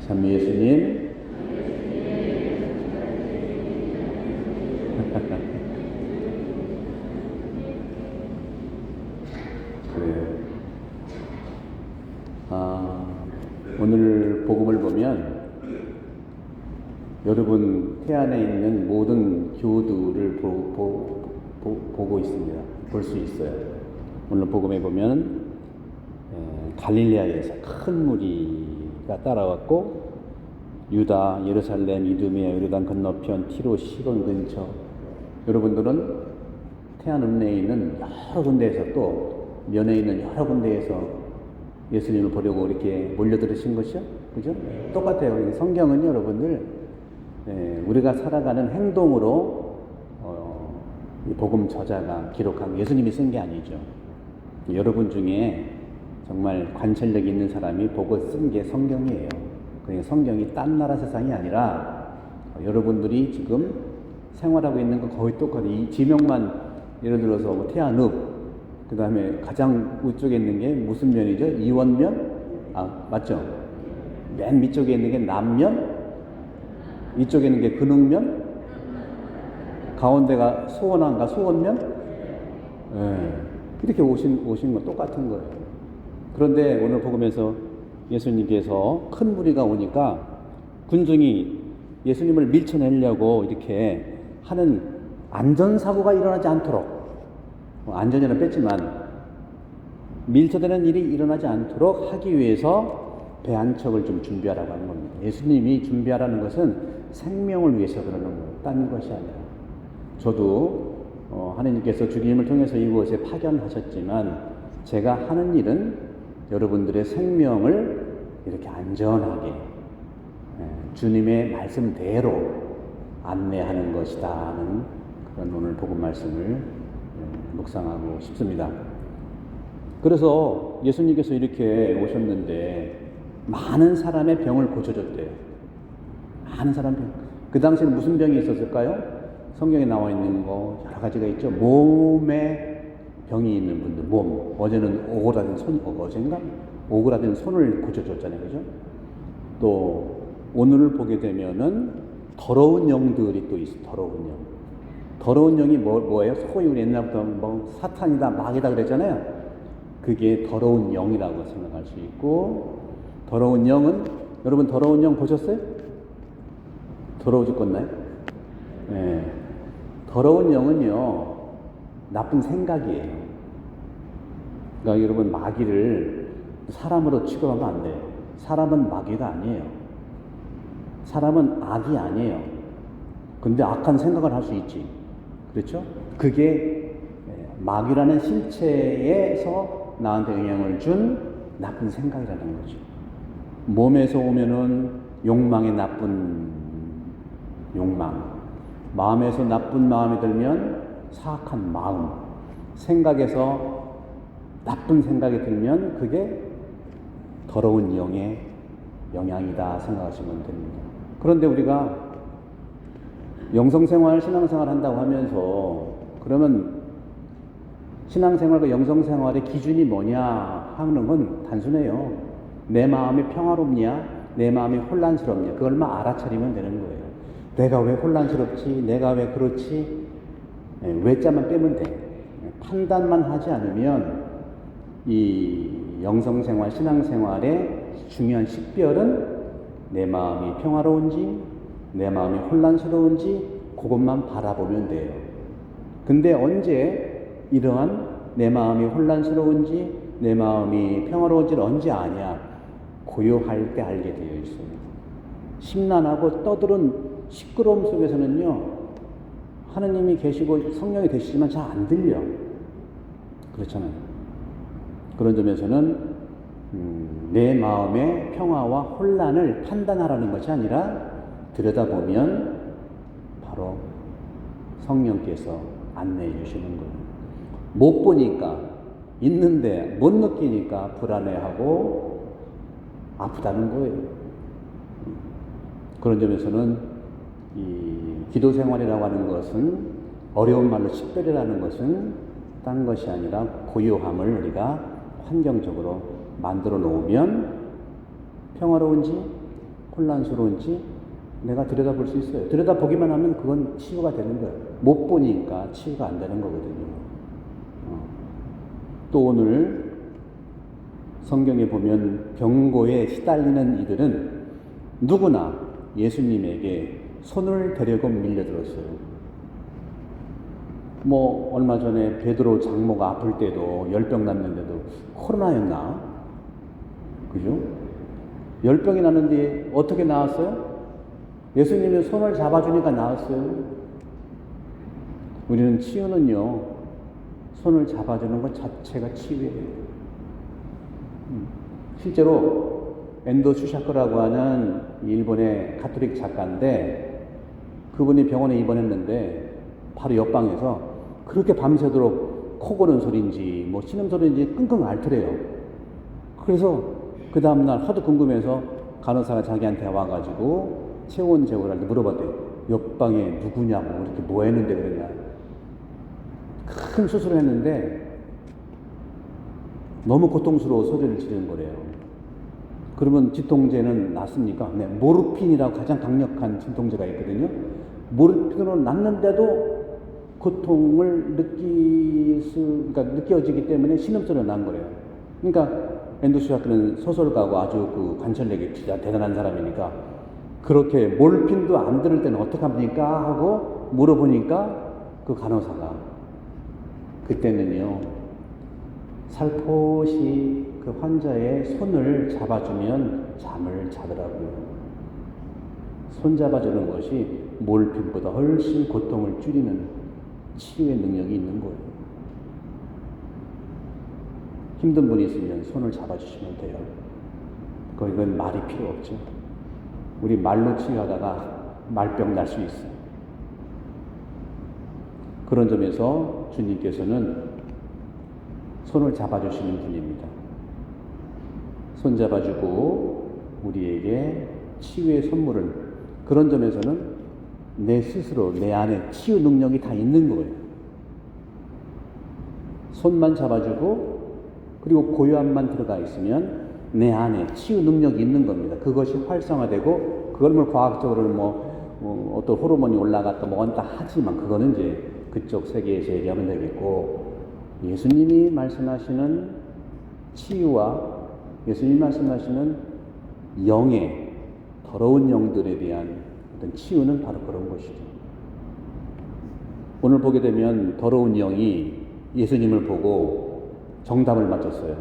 참 예수님. 그래요. 오늘 복음을 보면 여러분 태안에 있는 모든 교우들을 보고 있습니다. 볼 수 있어요. 오늘 복음에 보면 갈릴레아에서 큰 무리가 따라왔고 유다, 예루살렘, 이두메아, 요르단 건너편, 티로, 시돈 근처, 여러분들은 태안 읍내에 있는 여러 군데에서 또 면에 있는 여러 군데에서 예수님을 보려고 이렇게 몰려들으신 것이요, 그죠? 똑같아요. 성경은 여러분들 우리가 살아가는 행동으로 이 복음 저자가 기록한, 예수님이 쓴 게 아니죠. 여러분 중에 정말 관찰력 있는 사람이 보고 쓴 게 성경이에요. 그러니까 성경이 딴 나라 세상이 아니라 여러분들이 지금 생활하고 있는 거 거의 똑같아요. 이 지명만 예를 들어서 뭐 태안읍, 그 다음에 가장 위쪽에 있는 게 무슨 면이죠? 이원면? 맞죠? 맨 밑쪽에 있는 게 남면? 이쪽에 있는 게 근흥면? 가운데가 소원안가 소원면? 이렇게 오신 건 똑같은 거예요. 그런데 오늘 복음에서 예수님께서 큰 무리가 오니까 군중이 예수님을 밀쳐내려고 이렇게 하는 안전사고가 일어나지 않도록, 안전이라는 뺐지만 밀쳐내는 일이 일어나지 않도록 하기 위해서 배 한 척을 좀 준비하라고 하는 겁니다. 예수님이 준비하라는 것은 생명을 위해서 그러는 거예요. 딴 것이 아니라. 저도 하나님께서 주님을 통해서 이곳에 파견하셨지만 제가 하는 일은 여러분들의 생명을 이렇게 안전하게 주님의 말씀대로 안내하는 것이다 하는 그런 오늘 복음 말씀을 묵상하고 싶습니다. 그래서 예수님께서 이렇게 오셨는데 많은 사람의 병을 고쳐줬대요. 많은 사람 병. 그 당시에는 무슨 병이 있었을까요? 성경에 나와 있는 거 여러 가지가 있죠. 몸에 병이 있는 분들, 몸. 어제는 오그라든 손, 어젠가? 오그라든 손을 고쳐줬잖아요. 그죠? 또, 오늘을 보게 되면은 더러운 영들이 또 있어. 더러운 영. 더러운 영이 뭐예요? 소위 우리 옛날부터 뭐 사탄이다, 마귀다 그랬잖아요. 그게 더러운 영이라고 생각할 수 있고, 더러운 영은, 여러분 더러운 영 보셨어요? 더러워 죽겠나요? 네. 더러운 영은요, 나쁜 생각이에요. 그러니까 여러분 마귀를 사람으로 취급하면 안 돼요. 사람은 마귀가 아니에요. 사람은 악이 아니에요. 근데 악한 생각을 할 수 있지. 그렇죠? 그게 마귀라는 실체에서 나한테 영향을 준 나쁜 생각이라는 거죠. 몸에서 오면은 욕망의 나쁜 욕망, 마음에서 나쁜 마음이 들면 사악한 마음, 생각에서 나쁜 생각이 들면 그게 더러운 영의 영향이다 생각하시면 됩니다. 그런데 우리가 영성생활, 신앙생활 한다고 하면서 그러면 신앙생활과 영성생활의 기준이 뭐냐 하는 건 단순해요. 내 마음이 평화롭냐, 내 마음이 혼란스럽냐, 그걸만 알아차리면 되는 거예요. 내가 왜 혼란스럽지, 내가 왜 그렇지, 외자만 빼면 돼. 판단만 하지 않으면 이 영성생활, 신앙생활의 중요한 식별은 내 마음이 평화로운지, 내 마음이 혼란스러운지 그것만 바라보면 돼요. 근데 언제 이러한 내 마음이 혼란스러운지, 내 마음이 평화로운지를 언제 아냐? 고요할 때 알게 되어 있어요. 심란하고 떠드는 시끄러움 속에서는요, 하느님이 계시고 성령이 계시지만 잘 안 들려. 그렇잖아요. 그런 점에서는 내 마음의 평화와 혼란을 판단하라는 것이 아니라 들여다보면 바로 성령께서 안내해 주시는 거예요. 못 보니까, 있는데 못 느끼니까 불안해하고 아프다는 거예요. 그런 점에서는 이 기도 생활이라고 하는 것은, 어려운 말로 식별이라는 것은 딴 것이 아니라 고요함을 우리가 환경적으로 만들어 놓으면 평화로운지 혼란스러운지 내가 들여다볼 수 있어요. 들여다보기만 하면 그건 치유가 되는 거예요. 못 보니까 치유가 안 되는 거거든요. 또 오늘 성경에 보면 병고에 시달리는 이들은 누구나 예수님에게 손을 대려고 밀려들었어요. 뭐 얼마 전에 베드로 장모가 아플 때도 열병 났는데도 코로나였나? 그죠? 열병이 났는데 어떻게 나았어요? 예수님이 손을 잡아주니까 나았어요. 우리는 치유는요, 손을 잡아주는 것 자체가 치유예요. 실제로 엔도 슈샤크라고 하는 일본의 가톨릭 작가인데 그분이 병원에 입원했는데 바로 옆방에서 그렇게 밤새도록 코 고는 소리인지 뭐 신음소리인지 끙끙 앓더래요. 그래서 그 다음날 하도 궁금해서 간호사가 자기한테 와가지고 체온 재고를 할 때 물어봤대요. 옆방에 누구냐고, 이렇게 뭐 했는데 그러냐. 큰 수술을 했는데 너무 고통스러워 소리를 지르는 거래요. 그러면 진통제는 낫습니까? 네, 모르핀이라고 가장 강력한 진통제가 있거든요. 모르핀으로 낫는데도 고통을 그러니까 느껴지기 때문에 신음소리가 난 거래요. 그러니까 엔도 슈샤크는 소설가고 아주 그 관찰력이 진짜 대단한 사람이니까 그렇게 몰핀도 안 들을 때는 어떡합니까? 하고 물어보니까 그 간호사가 그때는요, 살포시 그 환자의 손을 잡아주면 잠을 자더라고요. 손 잡아주는 것이 몰핀보다 훨씬 고통을 줄이는 치유의 능력이 있는 거예요. 힘든 분이 있으면 손을 잡아주시면 돼요. 그건 말이 필요 없죠. 우리 말로 치유하다가 말병 날 수 있어요. 그런 점에서 주님께서는 손을 잡아주시는 분입니다. 손 잡아주고 우리에게 치유의 선물을, 그런 점에서는 내 스스로 내 안에 치유 능력이 다 있는 거예요. 손만 잡아주고 그리고 고요함만 들어가 있으면 내 안에 치유 능력이 있는 겁니다. 그것이 활성화되고 그걸 뭐 과학적으로 어떤 호르몬이 올라갔다 뭐다 하지만 그거는 이제 그쪽 세계에서 얘기하면 되겠고, 예수님이 말씀하시는 치유와 예수님이 말씀하시는 영의 더러운 영들에 대한 어떤 치유는 바로 그런 것이죠. 오늘 보게 되면 더러운 영이 예수님을 보고 정답을 맞췄어요.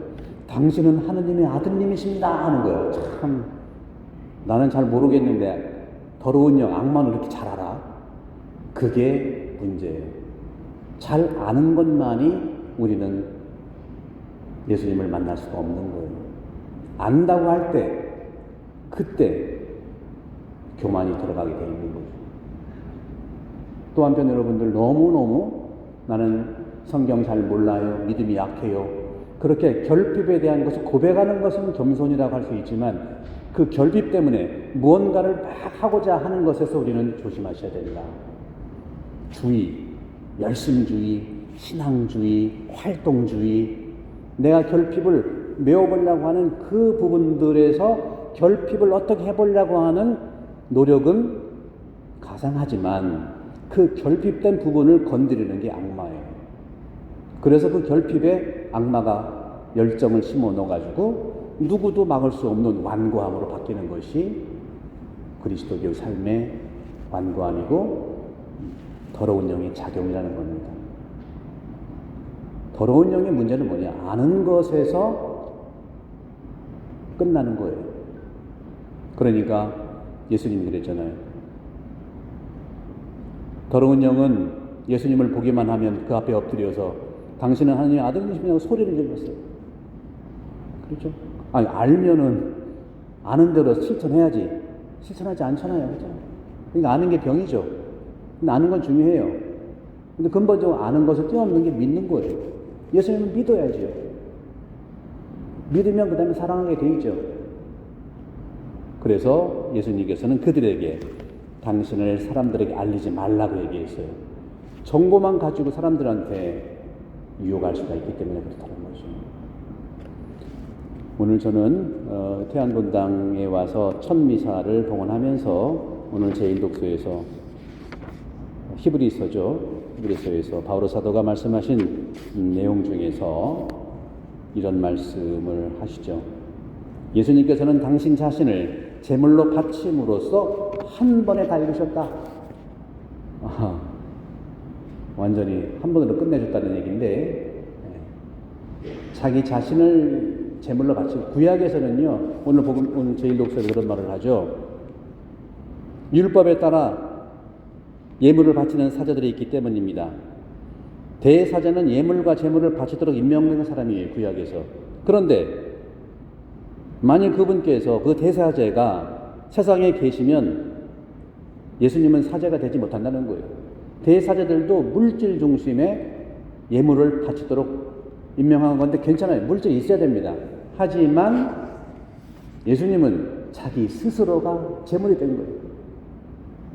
당신은 하느님의 아들님이십니다 하는 거예요. 참 나는 잘 모르겠는데 더러운 영, 악마는 이렇게 잘 알아? 그게 문제예요. 잘 아는 것만이 우리는 예수님을 만날 수가 없는 거예요. 안다고 할 때 그때 교만이 들어가게 되어 있는 거죠. 또 한편 여러분들 너무너무 나는 성경 잘 몰라요, 믿음이 약해요, 그렇게 결핍에 대한 것을 고백하는 것은 겸손이라고 할 수 있지만 그 결핍 때문에 무언가를 막 하고자 하는 것에서 우리는 조심하셔야 된다. 주의, 열심주의, 신앙주의, 활동주의, 내가 결핍을 메워보려고 하는 그 부분들에서 결핍을 어떻게 해보려고 하는 노력은 가상하지만 그 결핍된 부분을 건드리는 게 악마예요. 그래서 그 결핍에 악마가 열정을 심어 넣어가지고 누구도 막을 수 없는 완고함으로 바뀌는 것이 그리스도교 삶의 완고함이고 더러운 영의 작용이라는 겁니다. 더러운 영의 문제는 뭐냐? 아는 것에서 끝나는 거예요. 그러니까 예수님이 그랬잖아요. 더러운 영은 예수님을 보기만 하면 그 앞에 엎드려서 당신은 하나님의 아들이시냐고 소리를 질렀어요. 그렇죠? 아니, 알면은 아는 대로 실천해야지. 실천하지 않잖아요. 그렇죠? 그러니까 아는 게 병이죠. 근데 아는 건 중요해요. 근데 근본적으로 아는 것을 뛰어넘는 게 믿는 거예요. 예수님은 믿어야죠. 믿으면 그 다음에 사랑하게 돼 있죠. 그래서 예수님께서는 그들에게 당신을 사람들에게 알리지 말라고 얘기했어요. 정보만 가지고 사람들한테 유혹할 수가 있기 때문에 그렇다는 거죠. 오늘 저는 태안본당에 와서 첫 미사를 봉헌하면서 오늘 제1독서에서 히브리서에서 바오로 사도가 말씀하신 내용 중에서 이런 말씀을 하시죠. 예수님께서는 당신 자신을 제물로 바침으로써 한 번에 다 이루셨다. 완전히 한 번으로 끝내줬다는 얘기인데, 자기 자신을 제물로 바치고, 구약에서는요, 오늘 제1독서에서 그런 말을 하죠. 율법에 따라 예물을 바치는 사제들이 있기 때문입니다. 대사제는 예물과 제물을 바치도록 임명된 사람이에요, 구약에서. 그런데 만일 그분께서, 그 대사제가 세상에 계시면 예수님은 사제가 되지 못한다는 거예요. 대사제들도 물질 중심의 예물을 바치도록 임명한 건데 괜찮아요. 물질이 있어야 됩니다. 하지만 예수님은 자기 스스로가 제물이 된 거예요.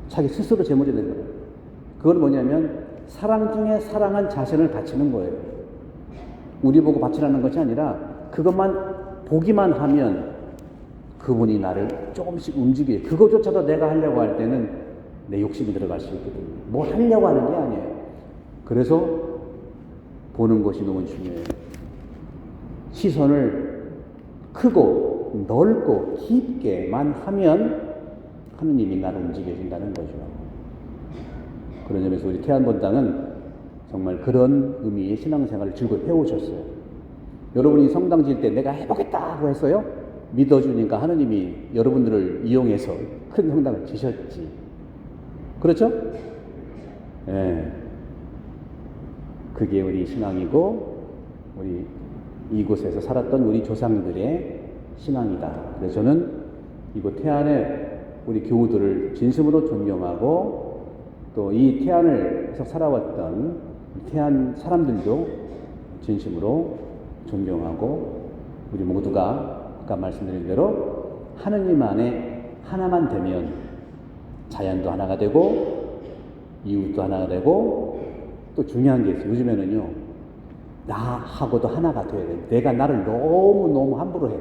자기 스스로 제물이 된 거예요. 그건 뭐냐면 사랑 중에 사랑한 자신을 바치는 거예요. 우리 보고 바치라는 것이 아니라 그것만 보기만 하면 그분이 나를 조금씩 움직여요. 그거조차도 내가 하려고 할 때는 내 욕심이 들어갈 수 있거든요. 뭘 하려고 하는 게 아니에요. 그래서 보는 것이 너무 중요해요. 시선을 크고 넓고 깊게만 하면 하느님이 나를 움직여준다는 거죠. 그런 점에서 우리 태안본당은 정말 그런 의미의 신앙생활을 즐겁게 해오셨어요. 여러분이 성당 질 때 내가 해보겠다고 했어요. 믿어주니까 하느님이 여러분들을 이용해서 큰 성당을 지셨지. 그렇죠? 예. 그게 우리 신앙이고 우리 이곳에서 살았던 우리 조상들의 신앙이다. 그래서 저는 이곳 태안의 우리 교우들을 진심으로 존경하고 또 이 태안에서 살아왔던 태안 사람들도 진심으로 존경하고 우리 모두가 아까 말씀드린 대로 하느님 안에 하나만 되면 자연도 하나가 되고 이웃도 하나가 되고 또 중요한 게 있어요. 요즘에는요, 나하고도 하나가 돼야 돼. 내가 나를 너무 함부로 해.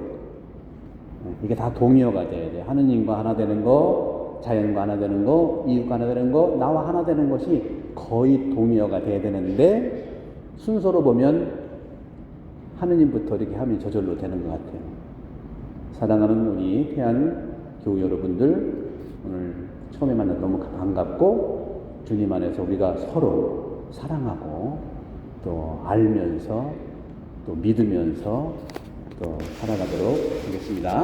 이게 다 동의어가 돼야 돼. 하느님과 하나 되는 거, 자연과 하나 되는 거, 이웃과 하나 되는 거, 나와 하나 되는 것이 거의 동의어가 돼야 되는데 순서로 보면 하느님부터 이렇게 하면 저절로 되는 것 같아요. 사랑하는 우리 태안 교우 여러분들, 오늘 처음에 만나서 너무 반갑고 주님 안에서 우리가 서로 사랑하고 또 알면서 또 믿으면서 또 살아가도록 하겠습니다.